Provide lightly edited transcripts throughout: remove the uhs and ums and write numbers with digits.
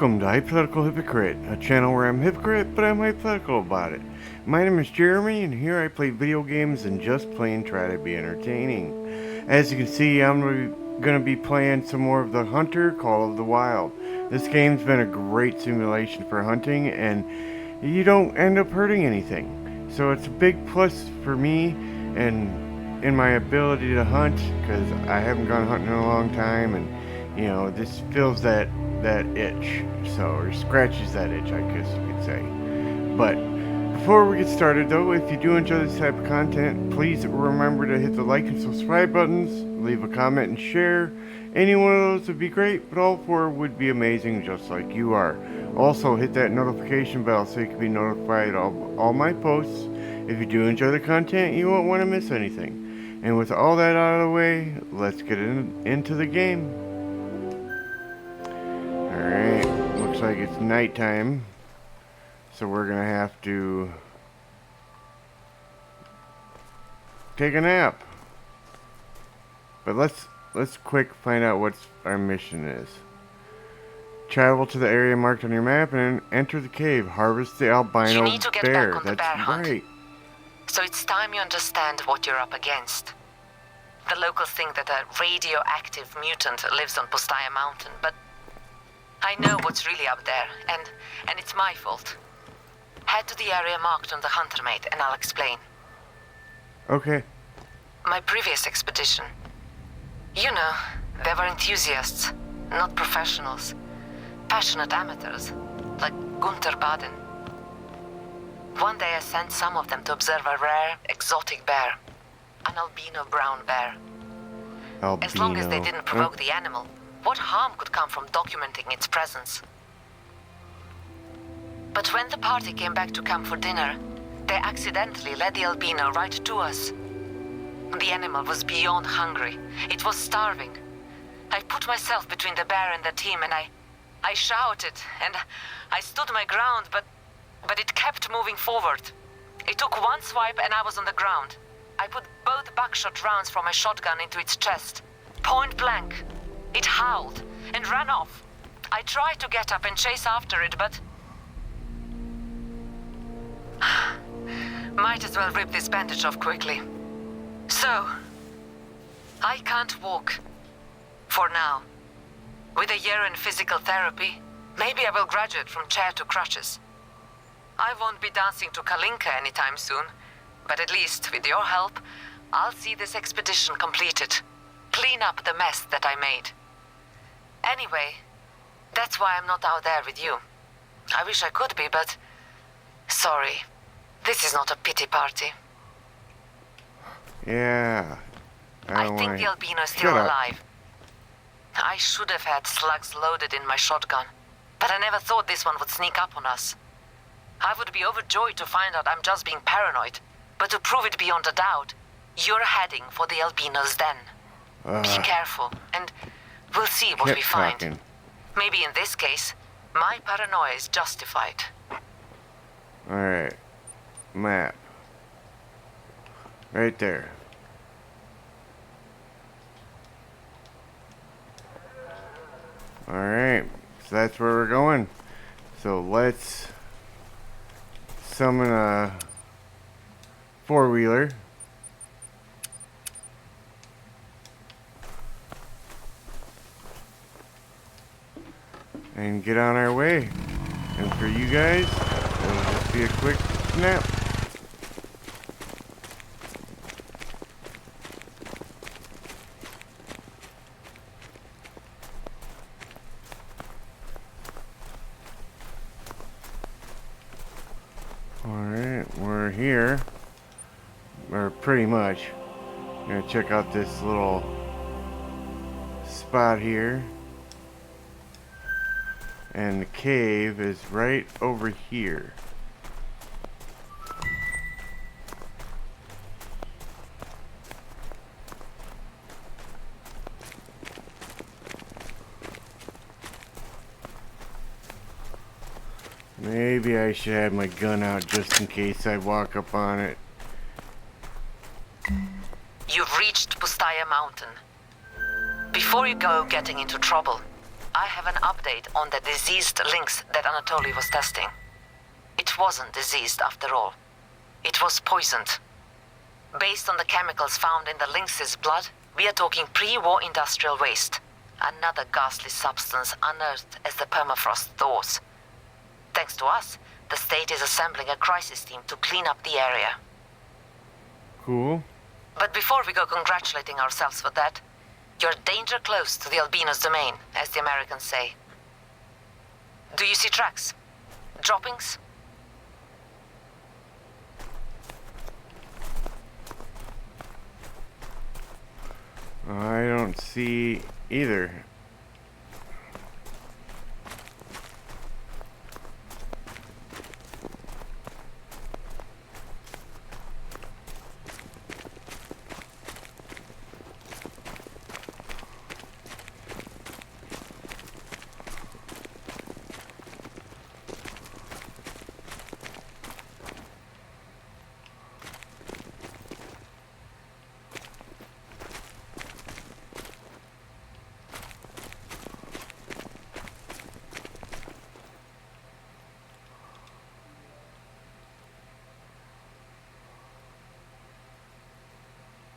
Welcome to Hypothetical Hypocrit, a channel where I'm hypocrite, but I'm hypothetical about it. My name is Jeremy, and here I play video games and just plain try to be entertaining. As you can see, I'm going to be playing some more of the Hunter Call of the Wild. This game's been a great simulation for hunting, and you don't end up hurting anything. So it's a big plus for me and in my ability to hunt, because I haven't gone hunting in a long time, and you know, this fills that itch, or scratches that itch, I guess you could say. But before we get started though, if you do enjoy this type of content, please remember to hit the like and subscribe buttons, leave a comment and share. Any one of those would be great, but all four would be amazing, just like you are. Also hit that notification bell so you can be notified of all my posts. If you do enjoy the content, you won't want to miss anything. And with all that out of the way, let's get into the game. Alright, looks like it's nighttime, so we're gonna have to take a nap. But let's quick find out what our mission is. Travel to the area marked on your map and enter the cave. Harvest the albino you need to get bear. Back on the bear hunt. So it's time you understand what you're up against. The locals think that a radioactive mutant lives on Postaya Mountain, but I know what's really up there, and it's my fault. Head to the area marked on the hunter mate, and I'll explain. Okay. My previous expedition. You know, they were enthusiasts, not professionals. Passionate amateurs, like Gunther Baden. One day I sent some of them to observe a rare, exotic bear. An albino brown bear. Albino. As long as they didn't provoke the animal, what harm could come from documenting its presence? But when the party came back to camp for dinner, they accidentally led the albino right to us. The animal was beyond hungry. It was starving. I put myself between the bear and the team, and I shouted, and I stood my ground, but it kept moving forward. It took one swipe and I was on the ground. I put both buckshot rounds from my shotgun into its chest, point blank. It howled and ran off. I tried to get up and chase after it, but might as well rip this bandage off quickly. So, I can't walk. For now. With a year in physical therapy, maybe I will graduate from chair to crutches. I won't be dancing to Kalinka anytime soon, but at least, with your help, I'll see this expedition completed. Clean up the mess that I made. Anyway, that's why I'm not out there with you. I wish I could be, but sorry. This is not a pity party. Yeah. I think the albino is still alive. I should have had slugs loaded in my shotgun, but I never thought this one would sneak up on us. I would be overjoyed to find out I'm just being paranoid, but to prove it beyond a doubt, you're heading for the albino's den. Be careful, and we'll see what we find. Maybe in this case, my paranoia is justified. Alright. Map. Right there. Alright. So that's where we're going. So let's summon a four-wheeler. And get on our way. And for you guys, it'll just be a quick nap. Alright, we're here. Or pretty much. I'm gonna check out this little spot here. And the cave is right over here. Maybe I should have my gun out just in case I walk up on it. You've reached Postaya Mountain. Before you go getting into trouble, I have an update on the diseased lynx that Anatoly was testing. It wasn't diseased after all. It was poisoned. Based on the chemicals found in the lynx's blood, we are talking pre-war industrial waste. Another ghastly substance unearthed as the permafrost thaws. Thanks to us, the state is assembling a crisis team to clean up the area. Cool. But before we go congratulating ourselves for that, you're danger close to the Albino's domain, as the Americans say. Do you see tracks? Droppings? I don't see either.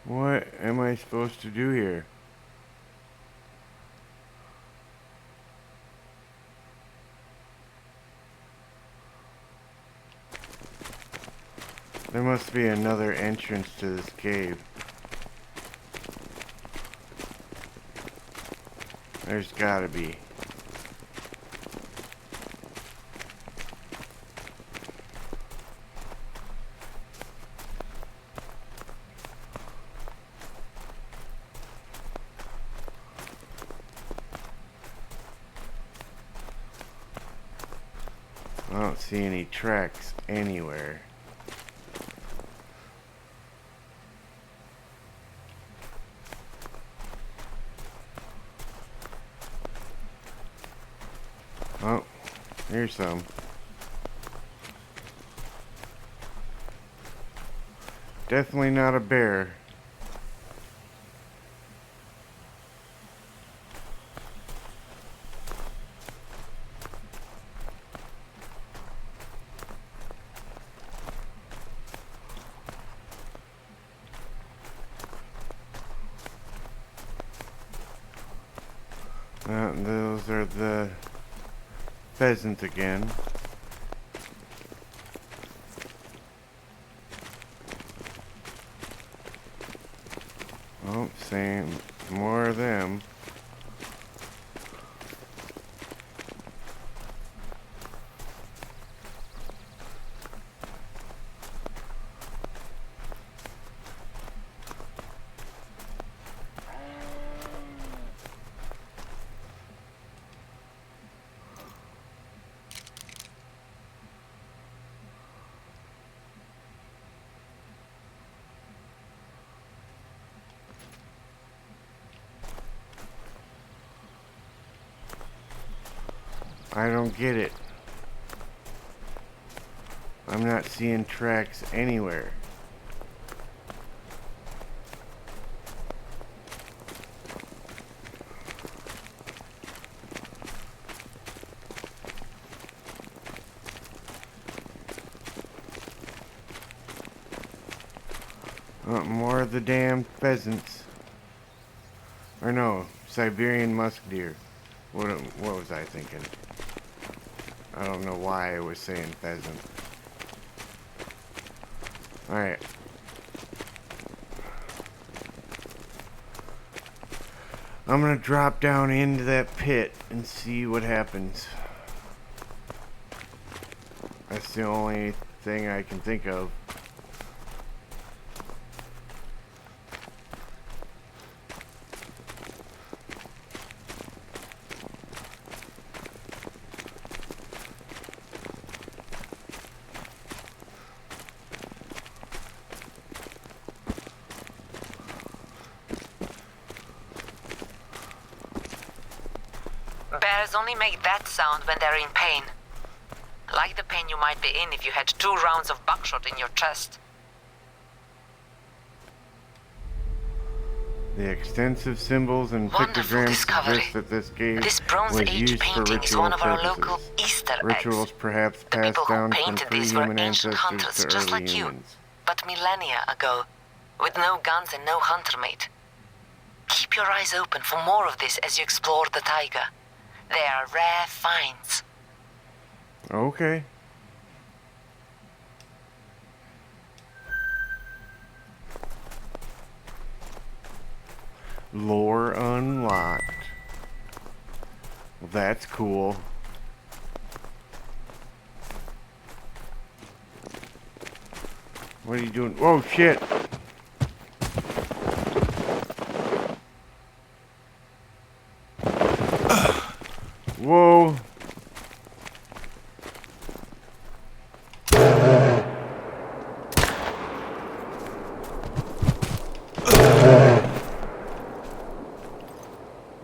What am I supposed to do here? There must be another entrance to this cave. There's gotta be. I don't see any tracks anywhere. Oh, here's some. Definitely not a bear. Those are the pheasants again. Oh, same. More of them. I don't get it. I'm not seeing tracks anywhere. More of the damn pheasants. Or no, Siberian musk deer. What was I thinking? I don't know why I was saying pheasant. Alright. I'm gonna drop down into that pit and see what happens. That's the only thing I can think of. Bears only make that sound when they're in pain. Like the pain you might be in if you had 2 rounds of buckshot in your chest. The extensive symbols and Wonderful pictograms discovery. suggest that this cave This Bronze was Age used for painting is ritual one of our purposes. local Easter Rituals eggs. perhaps The passed people who down from painted these were pre-human ancient ancestors hunters, to just early like you, humans. but millennia ago, with no guns and no hunter mate. Keep your eyes open for more of this as you explore the taiga. They are rare finds. Okay. Lore unlocked. Well, that's cool. What are you doing? Oh shit! Whoa!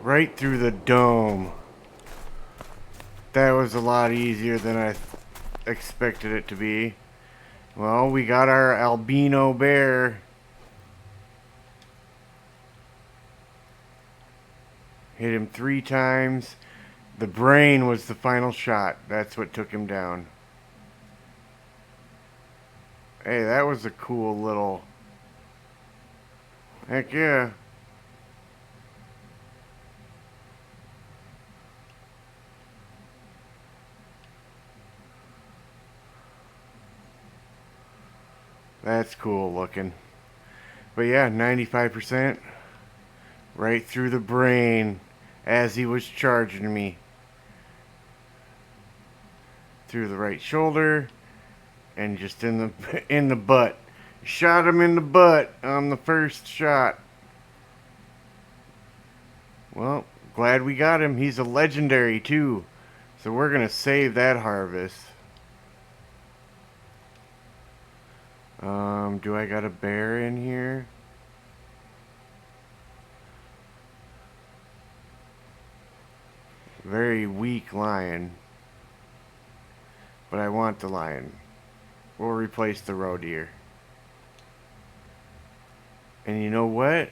Right through the dome. That was a lot easier than I expected it to be. Well, we got our albino bear. Hit him 3 times. The brain was the final shot. That's what took him down. Hey, that was a cool little... Heck yeah. That's cool looking. But yeah, 95%. Right through the brain as he was charging me. Through the right shoulder and just in the butt. Shot him in the butt on the first shot. Well, glad we got him. He's a legendary too. So we're gonna save that harvest. Do I got a bear in here? Very weak lion. But I want the lion. We'll replace the roe deer. And you know what?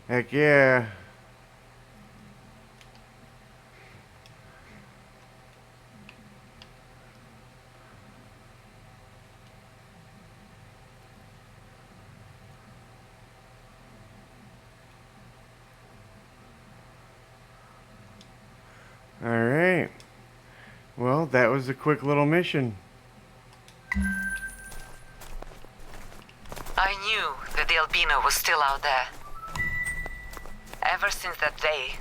Heck yeah. Alright. Well, that was a quick little mission. I knew that the albino was still out there. Ever since that day,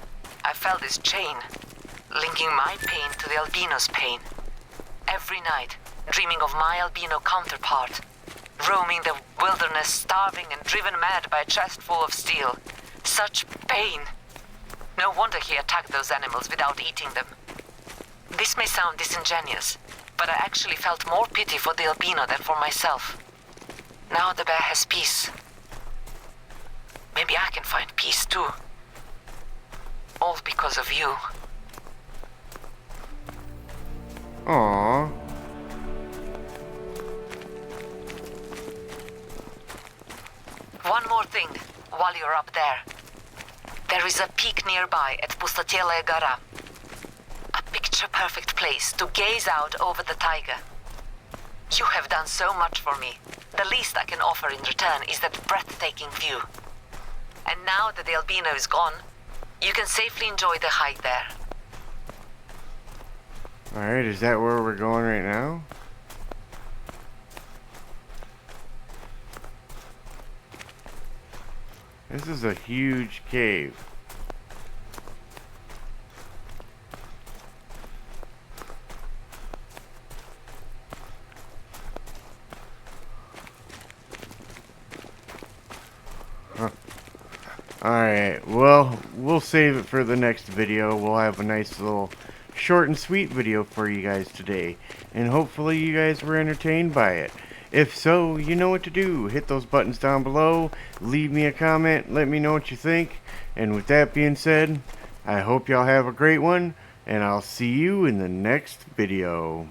I felt this chain, linking my pain to the albino's pain. Every night, dreaming of my albino counterpart, roaming the wilderness, starving and driven mad by a chest full of steel. Such pain. No wonder he attacked those animals without eating them. This may sound disingenuous, but I actually felt more pity for the albino than for myself. Now the bear has peace. Maybe I can find peace too. All because of you. Aww. One more thing, while you're up there. There is a peak nearby at Hypothetical Gara. A picture-perfect place to gaze out over the taiga. You have done so much for me. The least I can offer in return is that breathtaking view. And now that the albino is gone, you can safely enjoy the hike there. Alright, is that where we're going right now? This is a huge cave. Alright, well, we'll save it for the next video. We'll have a nice little short and sweet video for you guys today. And hopefully you guys were entertained by it. If so, you know what to do. Hit those buttons down below. Leave me a comment. Let me know what you think. And with that being said, I hope y'all have a great one. and I'll see you in the next video.